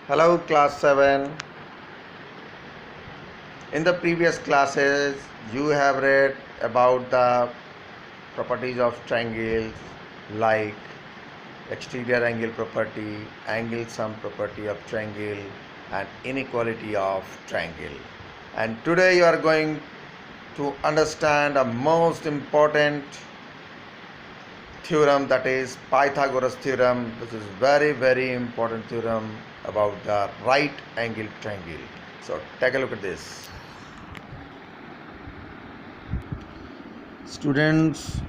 Hello class 7. In the previous classes you have read about the properties of triangles like exterior angle property, angle sum property of triangle and inequality of triangle. And today you are going to understand a most important theorem, that is Pythagoras theorem. This is very important theorem about the right angle triangle. So take a look at this. Students,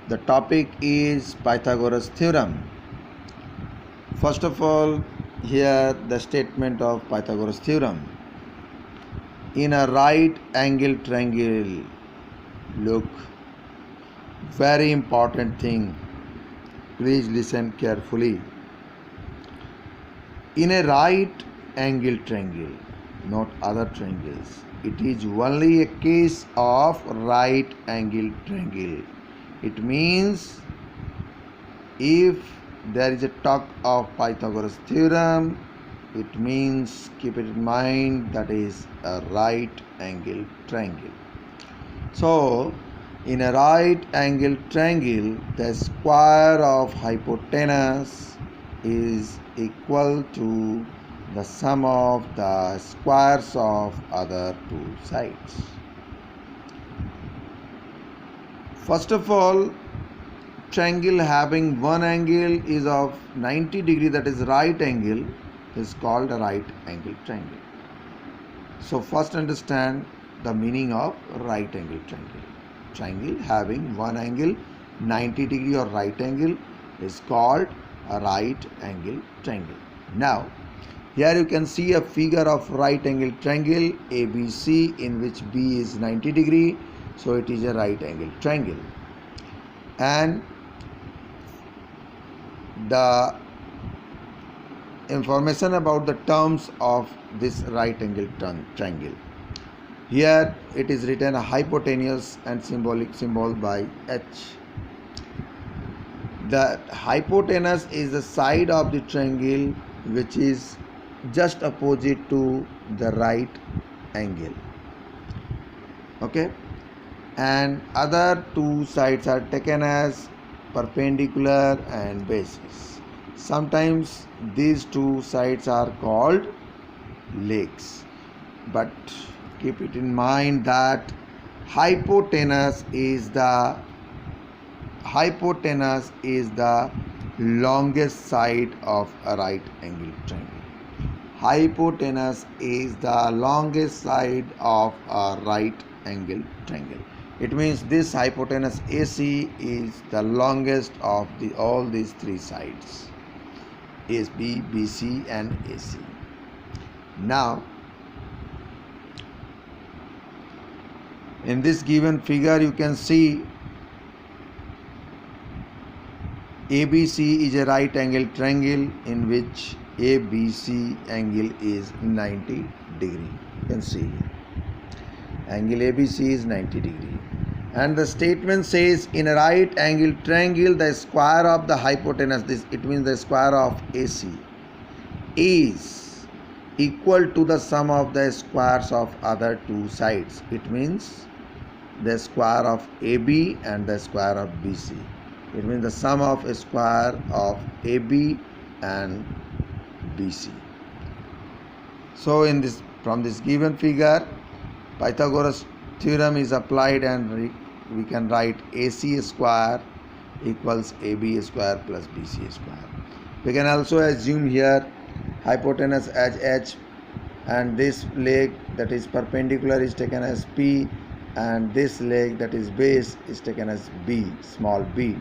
the topic is Pythagoras theorem. First of all, here the statement of Pythagoras theorem. In a right angle triangle, look, very important thing, please listen carefully. In a right angle triangle, not other triangles, it is only a case of right angle triangle. It means if there is a talk of Pythagoras theorem, it means, keep it in mind, that is a right angle triangle. So in a right angle triangle, the square of hypotenuse is equal to the sum of the squares of other two sides. First of all, triangle having one angle is of 90 degree, that is right angle, is called a right angle triangle. So first understand the meaning of right angle triangle. Triangle having one angle 90 degree or right angle is called a right angle triangle. Now here you can see a figure of right angle triangle ABC, in which B is 90 degree, so it is a right angle triangle. And the information about the terms of this right angle triangle. Here it is written a hypotenuse and symbol by H. The hypotenuse is the side of the triangle which is just opposite to the right angle. Okay, and other two sides are taken as perpendicular and bases. Sometimes these two sides are called legs, but keep it in mind that hypotenuse is the longest side of a right angle triangle. Hypotenuse is the longest side of a right angle triangle. It means this hypotenuse AC is the longest of all these three sides, AB, BC and AC. Now in this given figure you can see ABC is a right angle triangle in which ABC angle is 90 degree. You can see angle ABC is 90 degree. And the statement says in a right angle triangle the square of the hypotenuse, it means the square of AC, is equal to the sum of the squares of other two sides. It means the square of AB and the square of BC. It means the sum of a square of AB and BC. So from this given figure, Pythagoras theorem is applied and we can write AC square equals AB square plus BC square. We can also assume here hypotenuse as H, and this leg that is perpendicular is taken as P, and this leg that is base is taken as B, small b.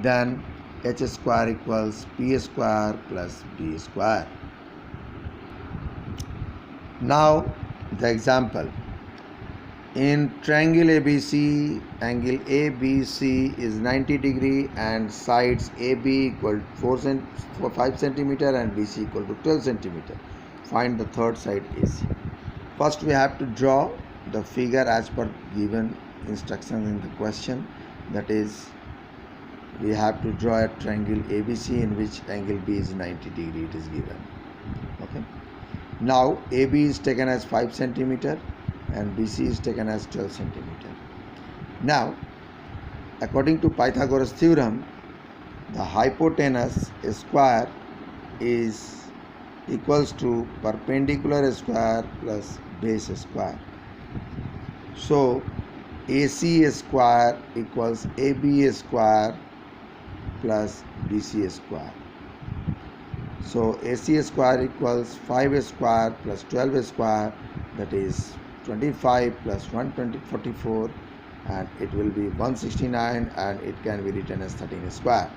Then H square equals P square plus B square. Now the example. In triangle ABC, angle ABC is 90 degree and sides AB equal 5 cm and BC equal to 12 cm. Find the third side AC. First we have to draw the figure as per given instructions in the question. That is, we have to draw a triangle ABC in which angle B is 90 degree, it is given. Now AB is taken as 5 centimeter and BC is taken as 12 centimeter. Now according to Pythagoras theorem, the hypotenuse square is equals to perpendicular square plus base square. So AC square equals AB square plus BC square. So AC square equals 5 square plus 12 square, that is 25 plus 120, 44, and it will be 169, and it can be written as 13 square.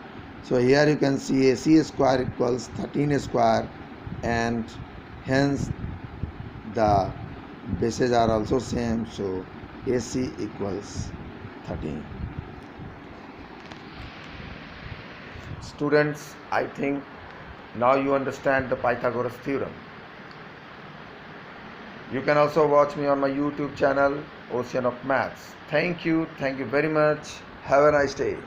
So here you can see AC square equals 13 square, and hence the bases are also same, so AC equals 13. Students, I think now you understand the Pythagoras theorem. You can also watch me on my YouTube channel, Ocean of Maths. Thank you very much. Have a nice day.